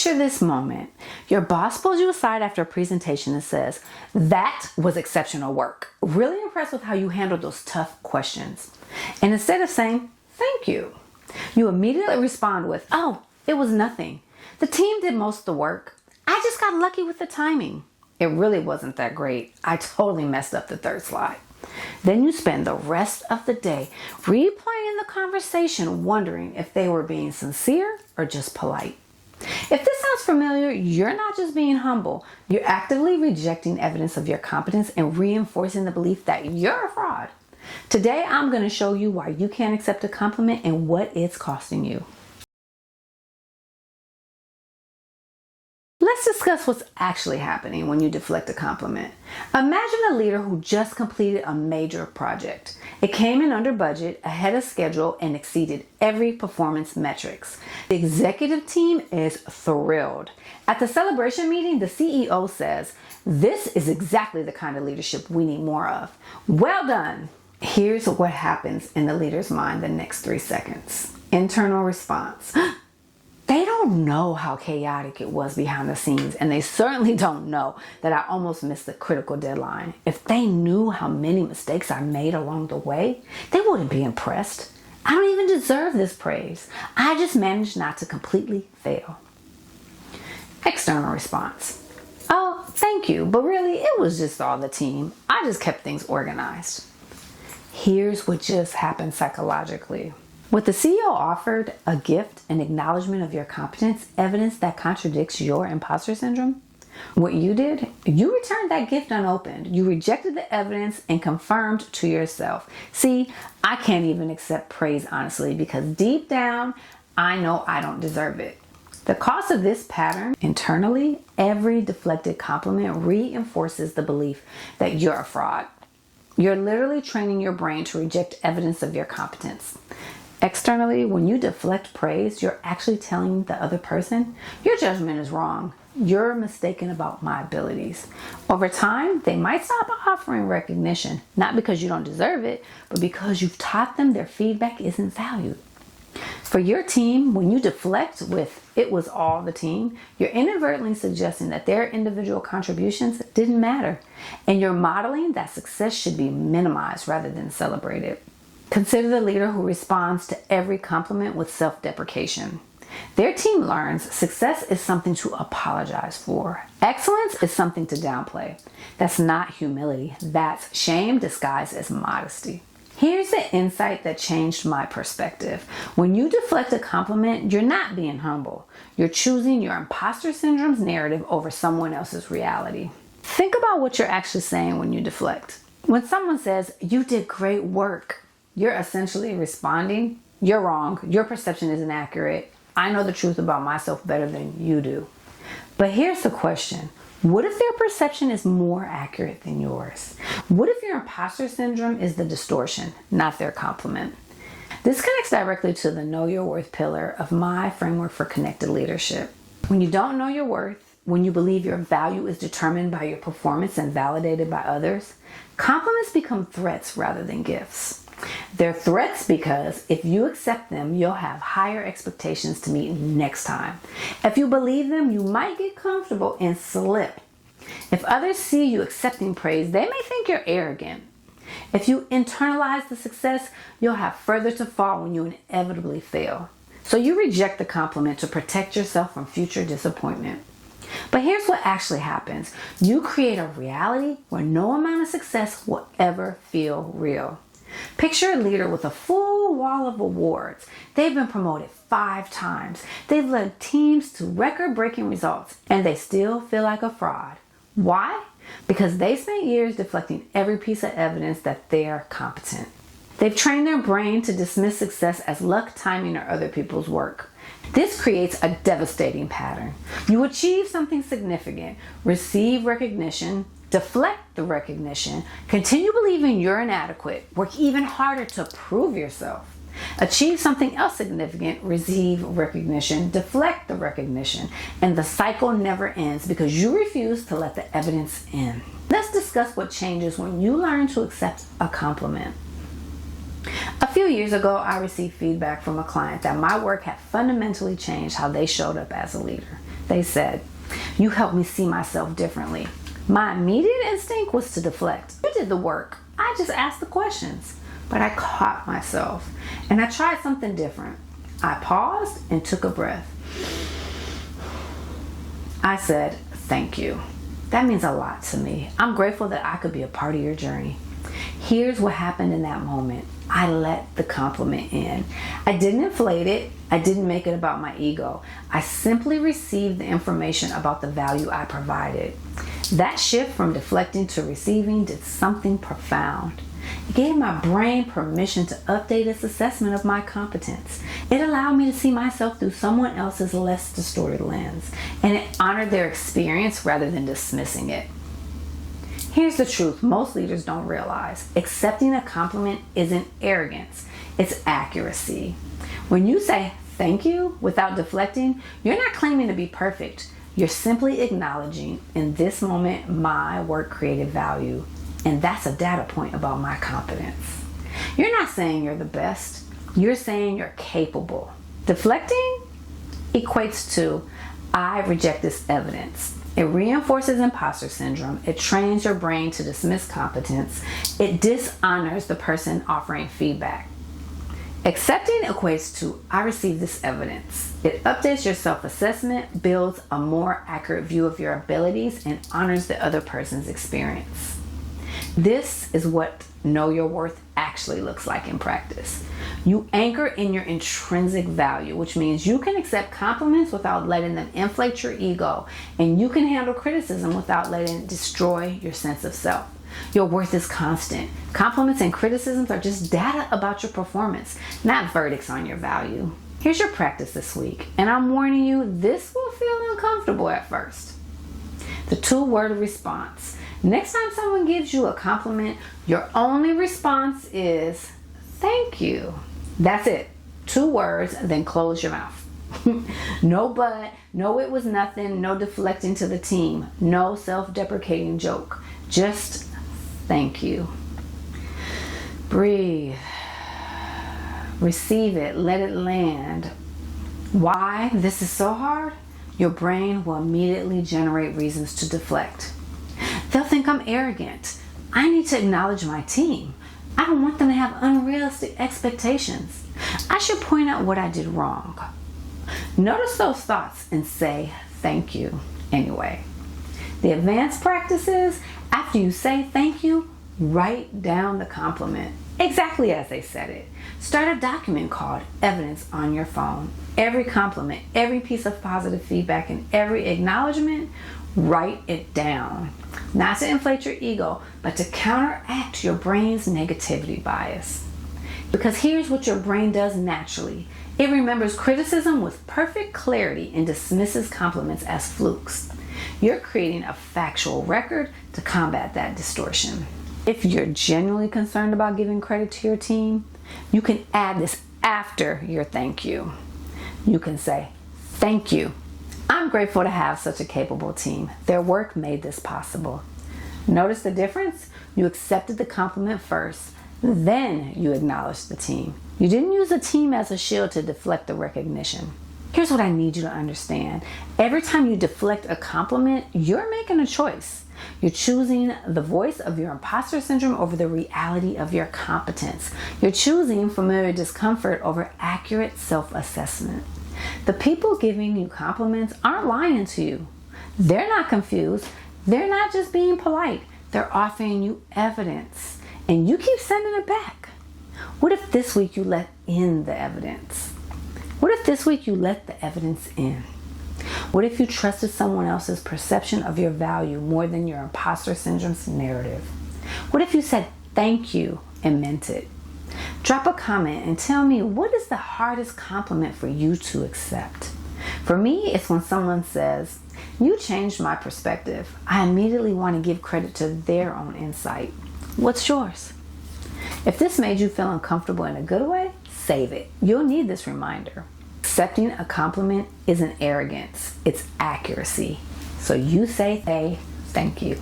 Picture this moment. Your boss pulls you aside after a presentation and says, "That was exceptional work. Really impressed with how you handled those tough questions." And instead of saying, "Thank you," you immediately respond with, "Oh, it was nothing. The team did most of the work. I just got lucky with the timing. It really wasn't that great. I totally messed up the third slide." Then you spend the rest of the day replaying the conversation, wondering if they were being sincere or just polite. If this sounds familiar, you're not just being humble. You're actively rejecting evidence of your competence and reinforcing the belief that you're a fraud. Today, I'm going to show you why you can't accept a compliment and what it's costing you. Let's discuss what's actually happening when you deflect a compliment. Imagine a leader who just completed a major project. It came in under budget, ahead of schedule, and exceeded every performance metrics. The executive team is thrilled. At the celebration meeting, the CEO says, "This is exactly the kind of leadership we need more of. Well done." Here's what happens in the leader's mind the next 3 seconds. Internal response. They don't know how chaotic it was behind the scenes, and they certainly don't know that I almost missed the critical deadline. If they knew how many mistakes I made along the way, they wouldn't be impressed. I don't even deserve this praise. I just managed not to completely fail. External response. "Oh, thank you, but really it was just all the team. I just kept things organized." Here's what just happened psychologically. What the CEO offered, a gift, an acknowledgement of your competence, evidence that contradicts your imposter syndrome. What you did, you returned that gift unopened. You rejected the evidence and confirmed to yourself, "See, I can't even accept praise honestly because deep down, I know I don't deserve it." The cost of this pattern, internally, every deflected compliment reinforces the belief that you're a fraud. You're literally training your brain to reject evidence of your competence. Externally, when you deflect praise, you're actually telling the other person, "Your judgment is wrong. You're mistaken about my abilities." Over time, they might stop offering recognition, not because you don't deserve it, but because you've taught them their feedback isn't valued. For your team, when you deflect with "it was all the team," you're inadvertently suggesting that their individual contributions didn't matter, and you're modeling that success should be minimized rather than celebrated. Consider the leader who responds to every compliment with self-deprecation. Their team learns success is something to apologize for. Excellence is something to downplay. That's not humility. That's shame disguised as modesty. Here's the insight that changed my perspective. When you deflect a compliment, you're not being humble. You're choosing your imposter syndrome's narrative over someone else's reality. Think about what you're actually saying when you deflect. When someone says, "You did great work," you're essentially responding, "You're wrong. Your perception isn't accurate. I know the truth about myself better than you do." But here's the question. What if their perception is more accurate than yours? What if your imposter syndrome is the distortion, not their compliment? This connects directly to the Know Your Worth pillar of my framework for connected leadership. When you don't know your worth, when you believe your value is determined by your performance and validated by others, compliments become threats rather than gifts. They're threats because if you accept them, you'll have higher expectations to meet next time. If you believe them, you might get comfortable and slip. If others see you accepting praise, they may think you're arrogant. If you internalize the success, you'll have further to fall when you inevitably fail. So you reject the compliment to protect yourself from future disappointment. But here's what actually happens. You create a reality where no amount of success will ever feel real. Picture a leader with a full wall of awards. They've been promoted 5 times. They've led teams to record-breaking results, and they still feel like a fraud. Why? Because they spent years deflecting every piece of evidence that they're competent. They've trained their brain to dismiss success as luck, timing, or other people's work. This creates a devastating pattern. You achieve something significant, receive recognition, deflect the recognition, continue believing you're inadequate, work even harder to prove yourself. Achieve something else significant, receive recognition, deflect the recognition, and the cycle never ends because you refuse to let the evidence in. Let's discuss what changes when you learn to accept a compliment. A few years ago, I received feedback from a client that my work had fundamentally changed how they showed up as a leader. They said, "You helped me see myself differently. My immediate instinct was to deflect. You did the work. I just asked the questions." But I caught myself and I tried something different. I paused and took a breath. I said, "Thank you. That means a lot to me. I'm grateful that I could be a part of your journey." Here's what happened in that moment. I let the compliment in. I didn't inflate it. I didn't make it about my ego. I simply received the information about the value I provided. That shift from deflecting to receiving did something profound. It gave my brain permission to update its assessment of my competence. It allowed me to see myself through someone else's less distorted lens, and it honored their experience rather than dismissing it. Here's the truth most leaders don't realize. Accepting a compliment isn't arrogance, it's accuracy. When you say thank you without deflecting, you're not claiming to be perfect. You're simply acknowledging, in this moment, my work created value. And that's a data point about my competence. You're not saying you're the best. You're saying you're capable. Deflecting equates to, I reject this evidence. It reinforces imposter syndrome. It trains your brain to dismiss competence. It dishonors the person offering feedback. Accepting equates to, I receive this evidence. It updates your self-assessment, builds a more accurate view of your abilities, and honors the other person's experience. This is what know your worth actually looks like in practice. You anchor in your intrinsic value, which means you can accept compliments without letting them inflate your ego, and you can handle criticism without letting it destroy your sense of self. Your worth is constant. Compliments and criticisms are just data about your performance, not verdicts on your value. Here's your practice this week, and I'm warning you, this will feel uncomfortable at first. The 2-word response. Next time someone gives you a compliment, your only response is, "Thank you." That's it. 2 words, then close your mouth. No but, no it was nothing, no deflecting to the team, no self-deprecating joke. Just thank you. Breathe. Receive it. Let it land. Why this is so hard? Your brain will immediately generate reasons to deflect. They'll think I'm arrogant. I need to acknowledge my team. I don't want them to have unrealistic expectations. I should point out what I did wrong. Notice those thoughts and say thank you anyway. The advanced practice is, after you say thank you, write down the compliment exactly as they said it. Start a document called evidence on your phone. Every compliment, every piece of positive feedback, and every acknowledgement, write it down. Not to inflate your ego, but to counteract your brain's negativity bias. Because here's what your brain does naturally. It remembers criticism with perfect clarity and dismisses compliments as flukes. You're creating a factual record to combat that distortion. If you're genuinely concerned about giving credit to your team, you can add this after your thank you. You can say, "Thank you. I'm grateful to have such a capable team. Their work made this possible." Notice the difference? You accepted the compliment first, then you acknowledged the team. You didn't use the team as a shield to deflect the recognition. Here's what I need you to understand. Every time you deflect a compliment, you're making a choice. You're choosing the voice of your imposter syndrome over the reality of your competence. You're choosing familiar discomfort over accurate self-assessment. The people giving you compliments aren't lying to you. They're not confused. They're not just being polite. They're offering you evidence, and you keep sending it back. What if this week you let in the evidence? What if this week you let the evidence in? What if you trusted someone else's perception of your value more than your imposter syndrome's narrative? What if you said thank you and meant it? Drop a comment and tell me, what is the hardest compliment for you to accept? For me, it's when someone says, "You changed my perspective." I immediately want to give credit to their own insight. What's yours? If this made you feel uncomfortable in a good way, save it. You'll need this reminder. Accepting a compliment isn't arrogance, it's accuracy. So you say, "Hey, thank you."